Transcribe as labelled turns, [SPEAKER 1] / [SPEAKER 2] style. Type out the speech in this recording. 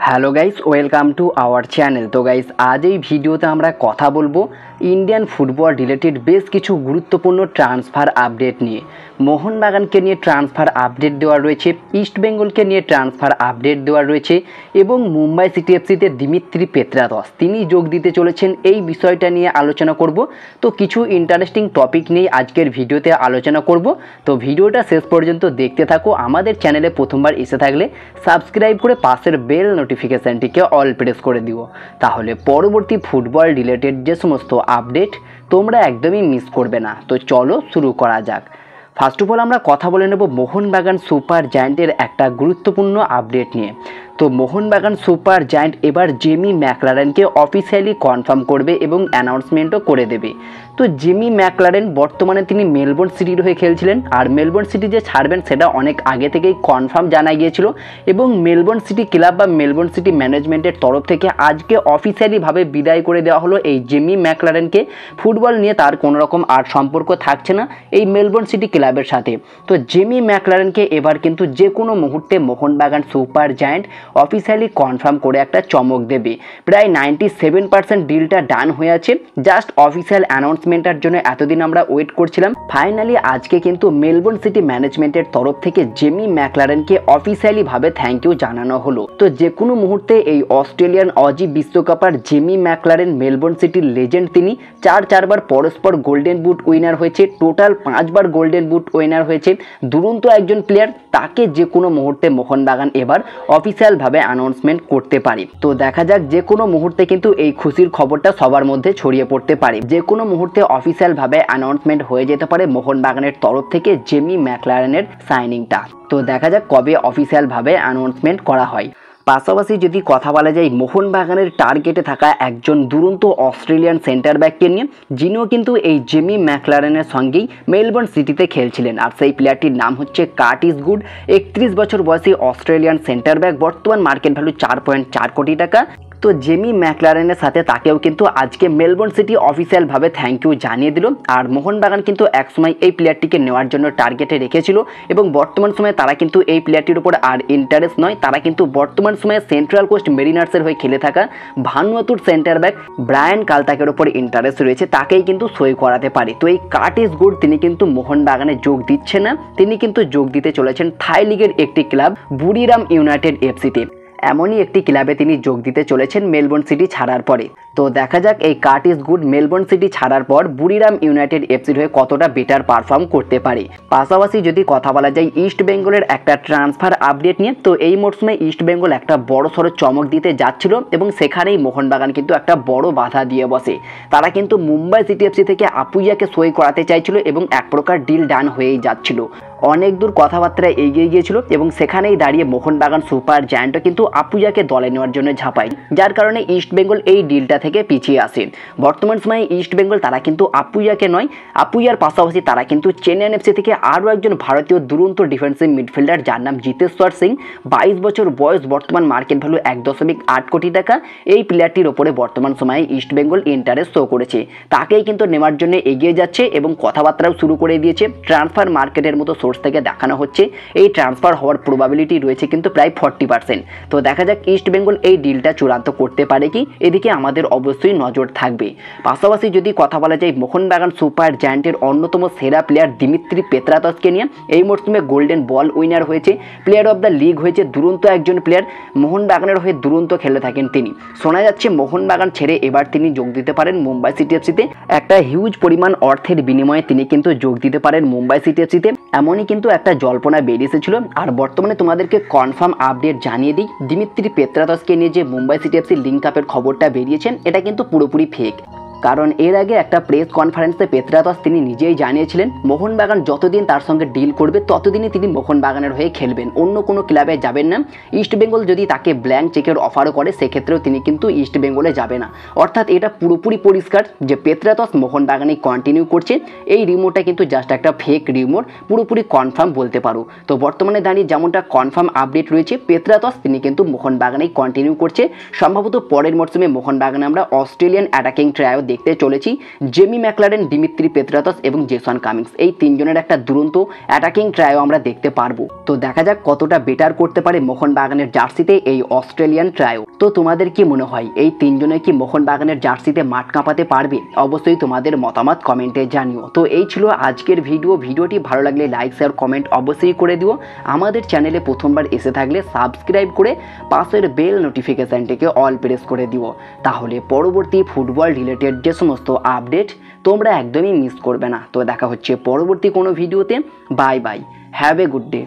[SPEAKER 1] Hello guys, welcome to our channel. তো guys, আজ এই ভিডিওতে আমরা কথা বলবো ইন্ডিয়ান ফুটবল রিলেটেড বেশ কিছু গুরুত্বপূর্ণ ট্রান্সফার আপডেট নিয়ে। মোহনবাগানকে নিয়ে ট্রান্সফার আপডেট দেওয়া রয়েছে, ইস্টবেঙ্গলকে নিয়ে ট্রান্সফার আপডেট দেওয়া রয়েছে এবং মুম্বাই সিটি এফসিতে দিমিত্রি পেত্রাতস তিনি যোগ দিতে চলেছেন, এই বিষয়টা নিয়ে আলোচনা করব। তো কিছু ইন্টারেস্টিং টপিক নিয়ে আজকের ভিডিওতে আলোচনা করব। তো ভিডিওটা শেষ পর্যন্ত দেখতে থাকো। আমাদের চ্যানেলে প্রথমবার এসে থাকলে সাবস্ক্রাইব করে পাশের বেল নোটিফিকেশানটিকে অল প্রেস করে দিও, তাহলে পরবর্তী ফুটবল রিলেটেড যে সমস্ত আপডেট তোমরা একদমই মিস করবে না। তো চলো শুরু করা যাক। ফার্স্ট অফ অল আমরা কথা বলে নেব মোহনবাগান সুপার জায়ান্টের একটা গুরুত্বপূর্ণ আপডেট নিয়ে। তো মোহনবাগান সুপার জায়ান্ট এবার জেমি ম্যাকলারেনকে অফিসিয়ালি কনফার্ম করবে এবং অ্যানাউন্সমেন্টও করে দেবে। তো জেমি ম্যাকলারেন বর্তমানে তিনি মেলবোর্ন সিটির হয়ে খেলছিলেন, আর মেলবোর্ন সিটি যে ছাড়বেন সেটা অনেক আগে থেকেই কনফার্ম জানা গিয়েছিল এবং মেলবোর্ন সিটি ক্লাব বা মেলবোর্ন সিটি ম্যানেজমেন্টের তরফ থেকে আজকে অফিসিয়ালিভাবে বিদায় করে দেওয়া হলো এই জেমি ম্যাকলারেনকে। ফুটবল নিয়ে তার কোনো রকম আর সম্পর্ক থাকছে না এই মেলবোর্ন সিটি ক্লাবের সাথে। তো জেমি ম্যাকলারেনকে এবার কিন্তু যে কোনো মুহূর্তে Mohun Bagan super giant officially confirm করে একটা চমক দেবে। প্রায় 97% ডিলটা ডান হয়ে আছে, জাস্ট অফিসিয়াল অ্যানাউন্সমেন্টের জন্য এতদিন আমরা ওয়েট করছিলাম। ফাইনালি আজকে কিন্তু মেলবোর্ন সিটি ম্যানেজমেন্টের তরফ থেকে জেমি ম্যাকলারেনকে অফিসিয়ালিভাবে থ্যাংক ইউ জানানো হলো। তো যে কোনো মুহূর্তে এই অস্ট্রেলিয়ান অজি বিশ্বকাপার জেমি ম্যাকলারেন মেলবোর্ন সিটির লেজেন্ড, তিনি চারবার পরস্পর গোল্ডেন বুট উইনার হয়েছে, টোটাল 5বার গোল্ডেন বুট উইনার হয়েছে, দুরন্ত একজন প্লেয়ার। তাকে যে কোনো মুহূর্তে মোহনবাগান এবার অফিসিয়ালভাবে অ্যানাউন্সমেন্ট করতে পারে। তো দেখা যাক, যে কোনো মুহূর্তে কিন্তু এই খুশির খবরটা সবার মধ্যে ছড়িয়ে পড়তে পারে, যে কোনো মুহূর্তে অফিসিয়ালভাবে অ্যানাউন্সমেন্ট হয়ে যেতে পারে মোহনবাগানের তরফ থেকে জেমি ম্যাকলারেনের সাইনিংটা। তো দেখা যাক কবে অফিসিয়ালভাবে অ্যানাউন্সমেন্ট করা হয়। পাশাপাশি যদি কথা বলা যায় মোহনবাগানের টার্গেটে থাকা একজন দুরন্ত অস্ট্রেলিয়ান সেন্টার ব্যাককে নিয়ে, যিনিও কিন্তু এই জেমি ম্যাকলারেনের সঙ্গেই মেলবোর্ন সিটিতে খেলছিলেন, আর সেই প্লেয়ারটির নাম হচ্ছে কার্টিস গুড। 31 বছর বয়সী অস্ট্রেলিয়ান সেন্টার ব্যাক, বর্তমান মার্কেট ভ্যালু 4.4 কোটি টাকা। তো জেমি ম্যাকলারেনের সাথে তাকেও কিন্তু আজকে মেলবোর্ন সিটি অফিসিয়ালভাবে থ্যাংক ইউ জানিয়ে দিল। আর মোহনবাগান কিন্তু একসময় এই প্লেয়ারটিকে নেওয়ার জন্য টার্গেটে রেখেছিল এবং বর্তমান সময়ে তারা কিন্তু এই প্লেয়ারটির উপর আর ইন্টারেস্ট নয়, তারা কিন্তু বর্তমান সময়ে সেন্ট্রাল কোস্ট মেরিনার্সের হয়ে খেলে থাকা ভানুয়াতুর সেন্টার ব্যাক ব্রায়ান কালতাকের উপর ইন্টারেস্ট রয়েছে, তাকেই কিন্তু সই করাতে পারে। তো এই কার্টিস গুড তিনি কিন্তু মোহনবাগানে যোগ দিচ্ছে না, তিনি কিন্তু যোগ দিতে চলেছেন থাই লিগের একটি ক্লাব বুরিরাম ইউনাইটেড এফসিতে। এমনই একটি ক্লাবে তিনি যোগ দিতে চলেছেন মেলবোর্ন সিটি ছাড়ার পরে। তো দেখা যাক এই কার্টিস গুড মেলবোর্ন সিটি ছাড়ার পর বুরিরাম ইউনাইটেড এফসির হয়ে কতটা বেটার পারফর্ম করতে পারে। পাশাপাশি যদি কথা বলা যায় ইস্ট বেঙ্গলের একটা ট্রান্সফার আপডেট নিয়ে, তো এই মরশুমে ইস্ট বেঙ্গল একটা বড় সড়ো চমক দিতে যাচ্ছিল এবং সেখানেই মোহনবাগান কিন্তু একটা বড় বাধা দিয়ে বসে। তারা কিন্তু মুম্বাই সিটি এফসি থেকে আপুইয়াকে সই করাতে চাইছিল এবং এক প্রকার ডিল ডান হয়েই যাচ্ছিল, অনেক দূর কথাবার্তা এগিয়ে গিয়েছিল এবং সেখানেই দাঁড়িয়ে মোহনবাগান সুপার জায়ান্টও কিন্তু আপুইয়াকে দলে নেওয়ার জন্য ঝাঁপায়, যার কারণে ইস্ট বেঙ্গল এই ডিলটা থেকে পিছিয়ে আসে। বর্তমান সময়ে ইস্ট বেঙ্গল তারা কিন্তু আপুইয়াকে নয়, আপুইয়ার পাশাপাশি তারা কিন্তু চেন্নাই এফসি থেকে আরও একজন ভারতীয় দুরন্ত ডিফেন্সিভ মিডফিল্ডার, যার নাম জিতেশ্বর সিং, 22 বছর বয়স, বর্তমান মার্কেট ভ্যালু 1.8 কোটি টাকা। এই প্লেয়ারটির ওপরে বর্তমান সময়ে ইস্ট বেঙ্গল ইন্টারেস্ট শো করেছে, তাকেই কিন্তু নেওয়ার জন্য এগিয়ে যাচ্ছে এবং কথাবার্তাও শুরু করে দিয়েছে। ট্রান্সফার মার্কেটের মতো সোর্স থেকে দেখানো হচ্ছে এই ট্রান্সফার হওয়ার প্রবাবিলিটি রয়েছে কিন্তু প্রায় 40%। তো দেখা যাক ইস্ট বেঙ্গল এই ডিলটা চূড়ান্ত করতে পারে কি, এদিকে আমাদের অবশ্যই নজর থাকবে। পাশাপাশি যদি কথা বলা যায় মোহনবাগান সুপার জায়ান্টের অন্যতম সেরা প্লেয়ার দিমিত্রি পেত্রাতসকে নিয়ে, এই মরশুমে গোল্ডেন বল উইনার হয়েছে, প্লেয়ার অফ দ্য লিগ হয়েছে, দুরন্ত একজন প্লেয়ার, মোহনবাগানের হয়ে দুরন্ত খেলে থাকেন তিনি। শোনা যাচ্ছে মোহনবাগান ছেড়ে এবার তিনি যোগ দিতে পারেন মুম্বাই সিটি এফসিতে, একটা হিউজ পরিমাণ অর্থের বিনিময়ে তিনি কিন্তু যোগ দিতে পারেন মুম্বাই সিটি এফসিতে, এমনই কিন্তু একটা জল্পনা বেরিয়ে এসেছিল। আর বর্তমানে তোমাদেরকে কনফার্ম আপডেট জানিয়ে দিই, দিমিত্রি পেত্রাতসকে নিয়ে যে মুম্বাই সিটি এফসি লিঙ্ক আপের খবরটা বেরিয়েছেন এটা কিন্তু পুরোপুরি ফেক। কারণ এর আগে একটা প্রেস কনফারেন্সে পেত্রাতস তিনি নিজেই জানিয়েছিলেন মোহনবাগান যতদিন তার সঙ্গে ডিল করবে ততদিনই তিনি মোহনবাগানের হয়ে খেলবেন, অন্য কোনো ক্লাবে যাবেন না। ইস্ট বেঙ্গল যদি তাকে ব্ল্যাঙ্ক চেকের অফারও করে সেক্ষেত্রেও তিনি কিন্তু ইস্ট বেঙ্গলে যাবে না। অর্থাৎ এটা পুরোপুরি পরিষ্কার যে পেত্রাতস মোহনবাগানে কন্টিনিউ করছে। এই রিমোটটা কিন্তু জাস্ট একটা ফেক রিমোট, পুরোপুরি কনফার্ম বলতে পারো। তো বর্তমানে দাঁড়িয়ে যেমনটা কনফার্ম আপডেট রয়েছে পেত্রাতস তিনি কিন্তু মোহনবাগানেই কন্টিনিউ করছে। সম্ভবত পরের মরশুমে মোহনবাগানে আমরা অস্ট্রেলিয়ান অ্যাটাকিং ট্রায়ও দেখতে চলেছি জেমি ম্যাকলারেন, দিমিত্রি পেত্রাতস এবং জেসন কামিন্স, এই তিনজনের একটা দুরন্ত অ্যাটাকিং ট্রায়ও আমরা দেখতে পারবো। তো দেখা যাক কতটা বেটার করতে পারে মোহনবাগানের জার্সিতে এই অস্ট্রেলিয়ান ট্রায়ো। তো তোমাদের কি মনে হয় এই তিনজনে কি মোহনবাগানের জার্সিতে মাঠ কাঁপাতে পারবে? অবশ্যই তোমাদের মতামত কমেন্টে জানিও। তো এই ছিল আজকের ভিডিওটি ভালো লাগলে লাইক শেয়ার কমেন্ট অবশ্যই করে দিও। আমাদের চ্যানেলে প্রথমবার এসে থাকলে সাবস্ক্রাইব করে পাশের বেল নোটিফিকেশানটিকে অল প্রেস করে দিও, তাহলে পরবর্তী ফুটবল রিলেটেড যে সমস্ত আপডেট তোমরা একদমই মিস করবে না। তো দেখা হচ্ছে পরবর্তী কোনো ভিডিওতে। Bye bye, have a good day.